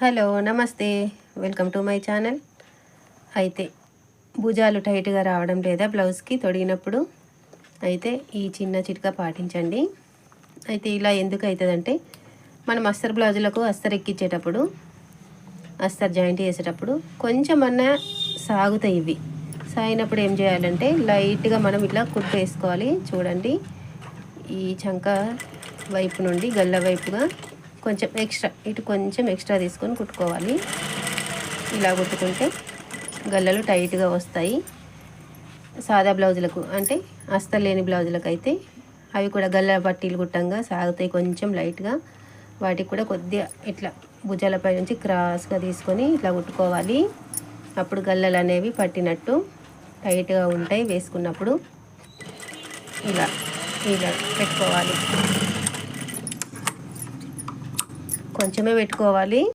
Hello నమస్తే, welcome to my channel. అయితే భుజాలు టైట్గా రావడం లేదా బ్లౌజ్కి తొడిగినప్పుడు అయితే ఈ చిన్న చిట్కా పాటించండి. అయితే ఇలా ఎందుకు అవుతుందంటే, మనం అస్తర్ బ్లౌజులకు అస్తర్ ఎక్కించేటప్పుడు అస్తర్ జాయింట్ చేసేటప్పుడు కొంచెమన్నా సాగుతాయి. ఇవి సాగినప్పుడు ఏం చేయాలంటే లైట్గా మనం ఇట్లా కుట్టు వేసుకోవాలి. చూడండి, ఈ చంక వైపు నుండి గల్ల వైపుగా కొంచెం ఎక్స్ట్రా, ఇటు కొంచెం ఎక్స్ట్రా తీసుకొని కుట్టుకోవాలి. ఇలా కుట్టుకుంటే గల్లలు టైట్గా వస్తాయి. సాదా బ్లౌజులకు అంటే అస్తర్ లేని బ్లౌజులకు అయితే అవి కూడా గల్ల పట్టీలు కుట్టంగా సాగుతాయి. కొంచెం లైట్గా వాటికి కూడా కొద్దిగా ఇట్లా భుజాలపై నుంచి క్రాస్గా తీసుకొని ఇట్లా కుట్టుకోవాలి. అప్పుడు గల్లలు అనేవి పట్టినట్టు టైట్గా ఉంటాయి. వేసుకున్నప్పుడు ఇలా ఇలా పెట్టుకోవాలి. కొంచెమే పెట్టుకోవాలి.